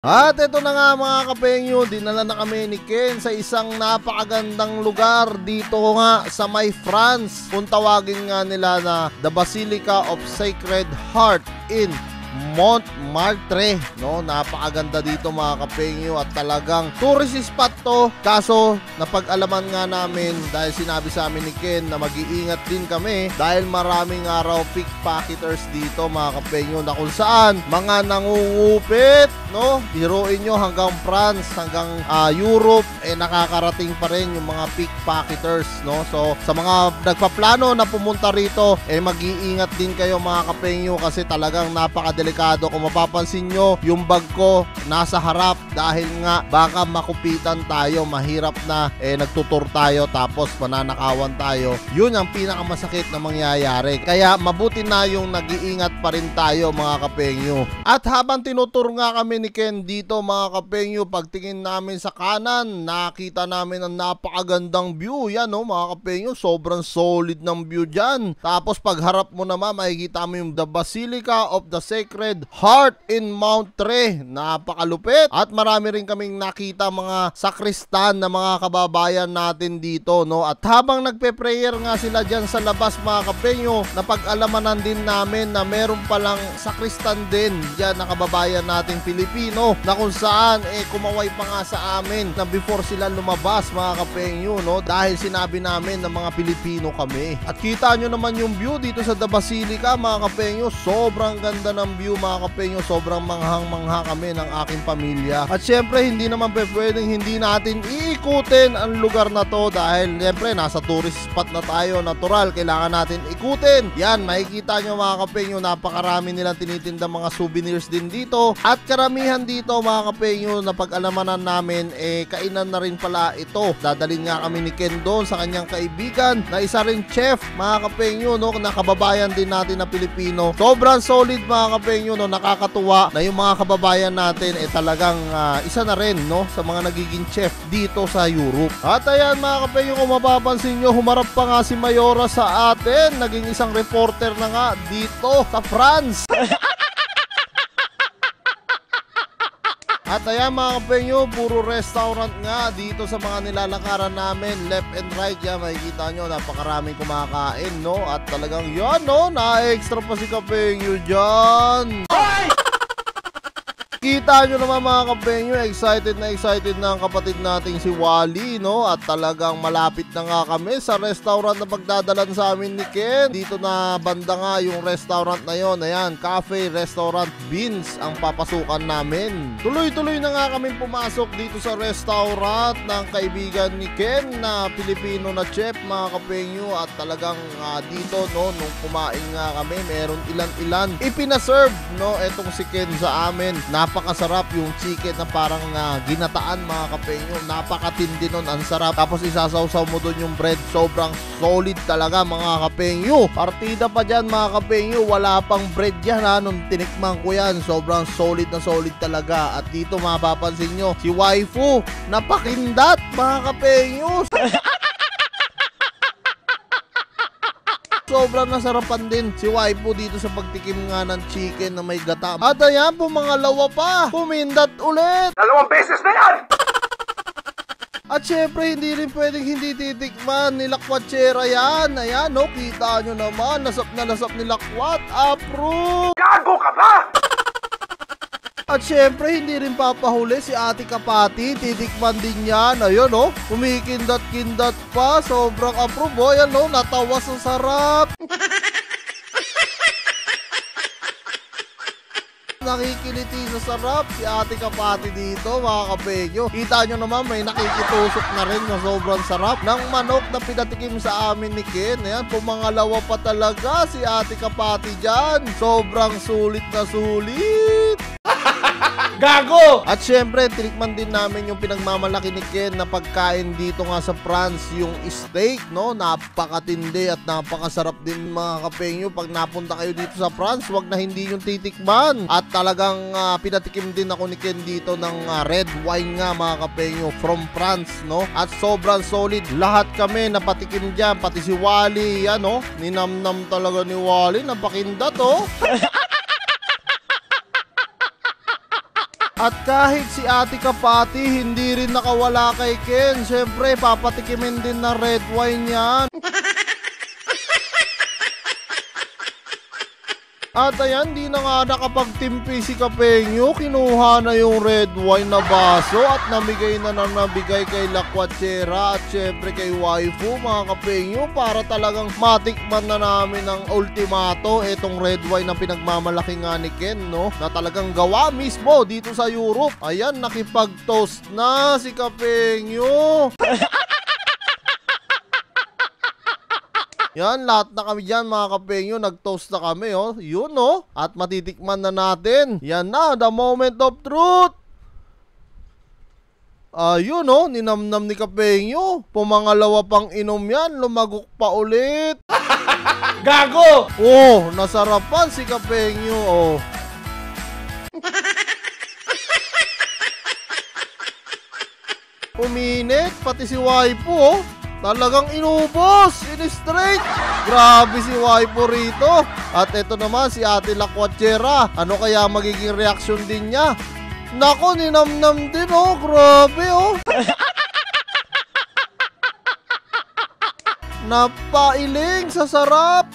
At ito na nga mga kapengyo, dinala na kami ni Ken sa isang napakagandang lugar dito nga sa may France. Kung tawagin nga nila na The Basilica of Sacred Heart in Montmartre, no? Napakaganda dito mga kapengyo at talagang tourist spot to. Kaso napag-alaman nga namin dahil sinabi sa amin ni Ken na mag-iingat din kami dahil maraming araw pickpocketers dito mga kapengyo, na kung saan mga nangungupit, no? Biruin nyo hanggang France, hanggang Europe, nakakarating pa rin yung mga pickpocketers, no? So sa mga nagpaplano na pumunta rito, mag-iingat din kayo mga kapengyo kasi talagang napakadelikado. Kung mapapansin nyo, yung bag ko nasa harap dahil nga baka makupitan tayo, mahirap na nagtutur tayo tapos mananakawan tayo. Yun ang pinakamasakit na mangyayari. Kaya mabuti na yung nag-iingat pa rin tayo mga kapengyo. At habang tinutur nga kami ni Ken dito mga kapengyo, pagtingin namin sa kanan, nakita namin ang napakagandang view. Yan no mga kapengyo, sobrang solid ng view dyan. Tapos pagharap mo naman, makikita mo yung The Basilica of the Sacred Heart in Montmartre. Napakalupit. At marami rin kaming nakita mga sakristan na mga kababayan natin dito, no? At habang nagpe-prayer nga sila dyan sa labas mga kapengyo, napag-alamanan din namin na meron palang sakristan din dyan na kababayan nating Pilipino, na kung saan kumaway pa nga sa amin na before sila lumabas mga kapengyo, no? Dahil sinabi namin na mga Pilipino kami. At kita nyo naman yung view dito sa The Basilica mga kapengyo. Sobrang ganda ng view mga kapengyo, sobrang manghang-mangha kami ng aking pamilya. At syempre hindi naman pwedeng hindi natin iikutin ang lugar na to dahil syempre nasa tourist spot na tayo, natural kailangan natin ikutin. Yan, makikita nyo mga kapengyo, napakarami nilang tinitinda mga souvenirs din dito. At karamihan dito mga kapengyo na pag-alamanan namin, kainan na rin pala ito. Dadalhin nga kami ni Ken doon sa kanyang kaibigan na isa rin chef mga kapengyo, no, na kababayan din natin na Pilipino. Sobrang solid mga kapengyo, no, nakakatuwa na yung mga kababayan natin talagang isa na rin, no, sa mga nagiging chef dito sa Europe. At ayan mga kapengyo, kung mapapansin nyo, humarap pa nga si Mayora sa atin, naging isang reporter na nga dito sa France. At ayan mga kapengyo, puro restaurant nga dito sa mga nilalakaran namin, left and right. Yan, makikita nyo, napakaraming kumakain, no? At talagang yan, no? Na-extra pa si kapengyo dyan. Kita nyo naman mga kapengyo, excited na ang kapatid nating si Wally, no? At talagang malapit na nga kami sa restaurant na pagdadalan sa amin ni Ken. Dito na banda nga yung restaurant na yon. Ayan, Cafe Restaurant Beans ang papasukan namin. Tuloy-tuloy na nga kami pumasok dito sa restaurant ng kaibigan ni Ken na Pilipino na chef mga kapengyo. At talagang dito, no, nung kumain nga kami, meron ilan-ilan ipinaserve, no, etong si Ken sa amin. Napakasarap yung chicken na parang ginataan mga kapengyo. Napakatindi nun, ang sarap. Tapos isasawsaw mo dun yung bread. Sobrang solid talaga mga kapengyo. Partida pa dyan mga kapengyo. Wala pang bread yan nung tinikman ko yan. Sobrang solid na solid talaga. At dito mapapansin nyo, si waifu napakindat mga kapengyo. Sobrang nasarapan din si waifu dito sa pagtikim nga ng chicken na may gata. At ayan po, mga lawa pa, kumindat ulit. 2 beses na yan! At syempre hindi rin pwedeng hindi titikman nila Kwatsera yan. Ayan no, kita nyo naman, nasap na nasap nila Kwat. Approve! Gago ka ba? At syempre hindi rin papahuli si Ate Kapati, titikman din yan. Ayun no, kumikindat-kindat pa, sobrang approve. Ayan no, natawa sa sarap. Nakikiliti sa sarap si Ate Kapati dito mga kapengyo. Kita nyo naman, may nakikitusok na rin na sobrang sarap ng manok na pinatikim sa amin ni Ken. Ayan, pumangalawa pa talaga si Ate Kapati dyan. Sobrang sulit na sulit. Gago! At syempre, tinikman din namin yung pinagmamalaki ni Ken na pagkain dito nga sa France, yung steak, no? Napakatindi at napakasarap din mga kapengyo. Pag napunta kayo dito sa France, wag na hindi yung titikman. At talagang pinatikim din ako ni Ken dito ng red wine nga mga kapengyo from France, no? At sobrang solid. Lahat kami napatikim dyan, pati si Wally, yan, no? Ninamnam talaga ni Wally, napakindat, oh. At kahit si Ate Kapati hindi rin nakawala kay Ken, syempre papatikimin din ng red wine yan. At ayan, di na nga nakapagtimpi si Kapengyo, kinuha na yung red wine na baso at namigay na nabigay kay Lakwachera at syempre kay waifu mga Kapengyo para talagang matikman na namin ang ultimato itong red wine na pinagmamalaki nga ni Ken, no? Na talagang gawa mismo dito sa Europe. Ayan, nakipag-toast na si Kapengyo. Yan, lahat na kami dyan mga Kapengyo, nag-toast na kami, oh. Yun, oh. At matitikman na natin. Yan na, the moment of truth. Ayun, oh, ninamnam ni Kapengyo. Pumangalawa pang inom yan, lumagok pa ulit. Gago! Oh, nasarapan si Kapengyo, oh. Uminit, pati si waifu, oh. Talagang inubos, in-straight. Grabe si waifu rito. At ito naman si Ate Lakwachera. Ano kaya magiging reaksyon din niya? Nako, ninamnam din, oh. Grabe, oh. Napailing sa sarap.